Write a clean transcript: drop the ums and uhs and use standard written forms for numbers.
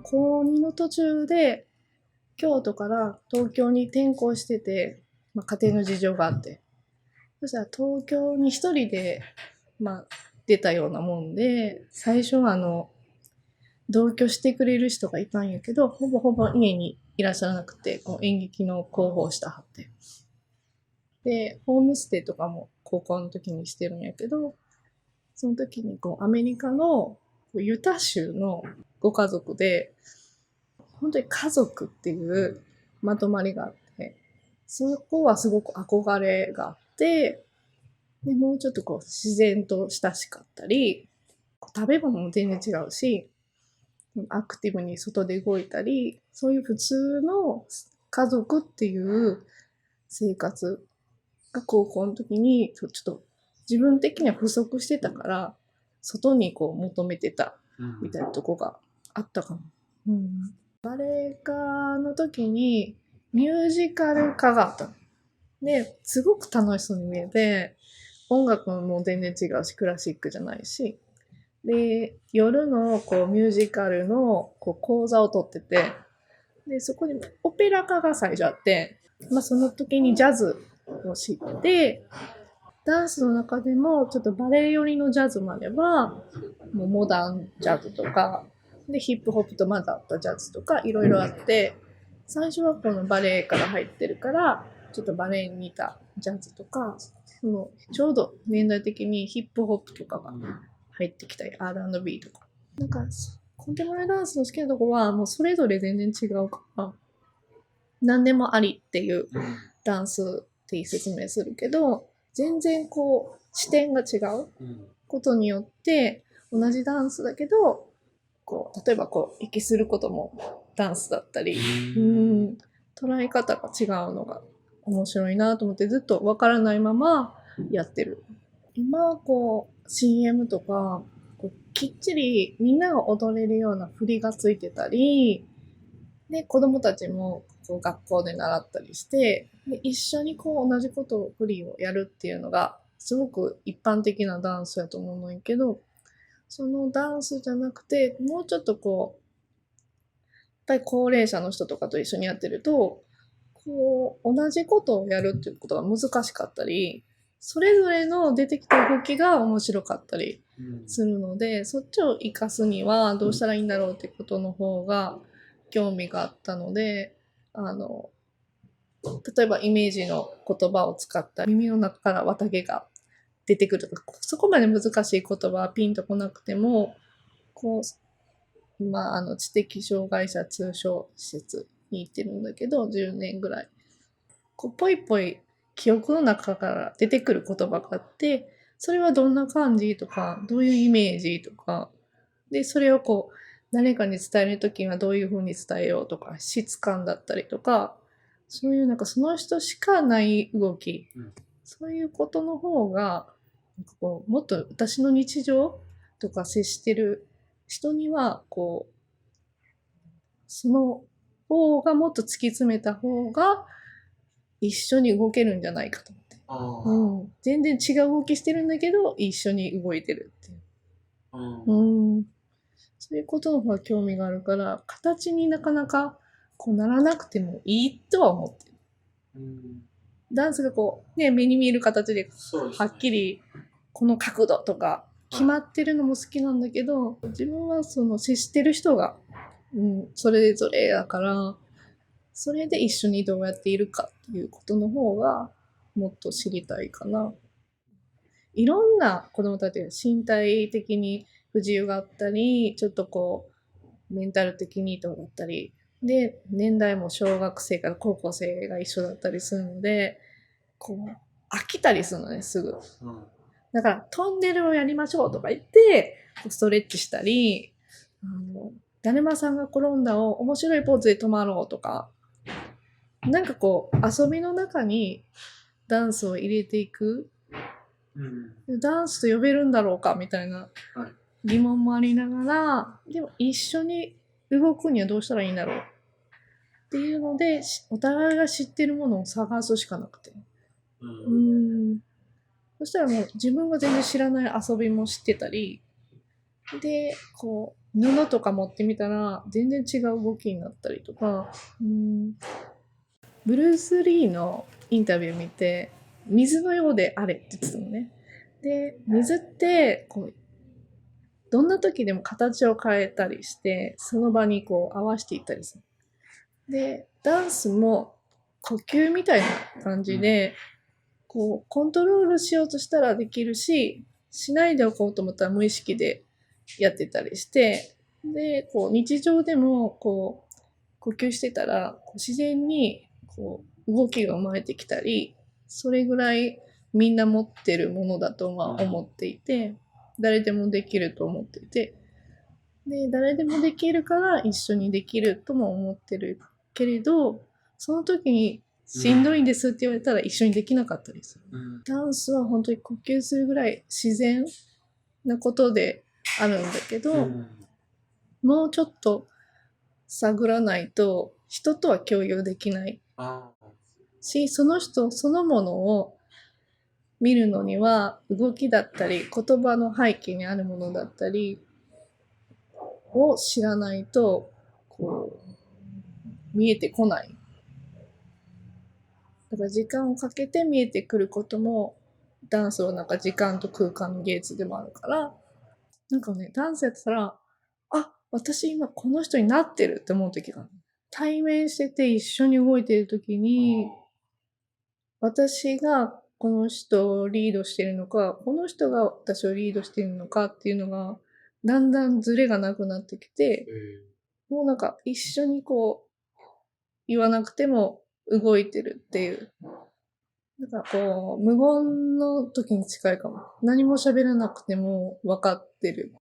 高2の途中で京都から東京に転校してて、家庭の事情があって。そしたら東京に一人で、出たようなもんで、最初は同居してくれる人がいたんやけど、ほぼほぼ家にいらっしゃらなくて、こう演劇の広報したはって。で、ホームステイとかも高校の時にしてるんやけど、その時にアメリカのユタ州のご家族で、本当に家族っていうまとまりがあって、そこはすごく憧れがあって、で、もうちょっと自然と親しかったり、食べ物も全然違うし、アクティブに外で動いたり、そういう普通の家族っていう生活が高校の時に、ちょっと自分的には不足してたから、外に求めてたみたいなとこがあったかも。バレエ科の時にミュージカル科があったの。で、すごく楽しそうに見えて、音楽も全然違うし、クラシックじゃないし。で、夜のミュージカルの講座を取ってて、で、そこにオペラ科が最初あって、その時にジャズを知って、ダンスの中でもちょっとバレエ寄りのジャズもあれば、もうモダンジャズとか、で、ヒップホップと混ざったジャズとかいろいろあって、最初はこのバレエから入ってるから、ちょっとバレエに似たジャズとか、ちょうど年代的にヒップホップとかが入ってきたり、R&B とか。なんか、コンテンポラリーダンスの好きなとこは、もうそれぞれ全然違うから、何でもありっていうダンスって説明するけど、全然視点が違うことによって、同じダンスだけど、例えば息することもダンスだったり、捉え方が違うのが面白いなと思ってずっとわからないままやってる。今、CM とか、きっちりみんなが踊れるような振りがついてたり、で、子供たちも学校で習ったりして、で一緒に同じことを振りをやるっていうのが、すごく一般的なダンスやと思うんやけど、そのダンスじゃなくて、もうちょっとやっぱり高齢者の人とかと一緒にやってると、同じことをやるっていうことが難しかったり、それぞれの出てきた動きが面白かったりするので、そっちを活かすにはどうしたらいいんだろうってことの方が興味があったので、例えばイメージの言葉を使った耳の中から綿毛が出てくるとか、そこまで難しい言葉はピンとこなくても、知的障害者通所施設に行ってるんだけど、10年ぐらい。ぽいぽい記憶の中から出てくる言葉があって、それはどんな感じとか、どういうイメージとか、で、それを誰かに伝えるときにはどういう風に伝えようとか、質感だったりとか、そういうその人しかない動き、そういうことの方が、もっと私の日常とか接してる人には、その方がもっと突き詰めた方が一緒に動けるんじゃないかと思って。全然違う動きしてるんだけど、一緒に動いてるっていう。そういうことの方が興味があるから、形になかなかならなくてもいいとは思ってる。ダンスが目に見える形で、はっきりこの角度とか決まってるのも好きなんだけど、自分は接してる人が、それぞれだから、それで一緒にどうやっているかっていうことの方がもっと知りたいかな。いろんな子供たちが身体的に不自由があったり、ちょっとメンタル的にとだったり、で、年代も小学生から高校生が一緒だったりするので、飽きたりするのね、すぐ。だから、トンネルをやりましょうとか言って、ストレッチしたり、だるまさんが転んだを面白いポーズで止まろうとか、なんか遊びの中にダンスを入れていく。ダンスと呼べるんだろうかみたいな疑問もありながら、でも一緒に動くにはどうしたらいいんだろうっていうので、お互いが知ってるものを探すしかなくて。そしたらもう自分が全然知らない遊びも知ってたり、で、布とか持ってみたら全然違う動きになったりとか、ブルース・リーのインタビュー見て、水のようであれって言ってたのね。で、水ってこうどんな時でも形を変えたりして、その場にこう合わせていったりする。で、ダンスも呼吸みたいな感じで、こう、コントロールしようとしたらできるし、しないでおこうと思ったら無意識でやってたりして、で、こう、日常でも、こう、呼吸してたら、自然に、こう、動きが生まれてきたり、それぐらいみんな持ってるものだとは思っていて、誰でもできると思っていて、で、誰でもできるから一緒にできるとも思ってるけれど、その時にしんどいんですって言われたら一緒にできなかったりする。ダンスは本当に呼吸するぐらい自然なことであるんだけど、もうちょっと探らないと人とは共有できないし、その人そのものを見るのには動きだったり言葉の背景にあるものだったりを知らないとこう見えてこない。だから時間をかけて見えてくることもダンスはなんか時間と空間の芸術でもあるから、なんかね、ダンスやってたら、あ、私今この人になってるって思う時がある。対面してて一緒に動いてる時に、私がこの人をリードしてるのか、この人が私をリードしてるのかっていうのが、だんだんズレがなくなってきて、もうなんか一緒にこう、言わなくても動いてるっていう。なんかこう、無言の時に近いかも。何も喋らなくても分かってる。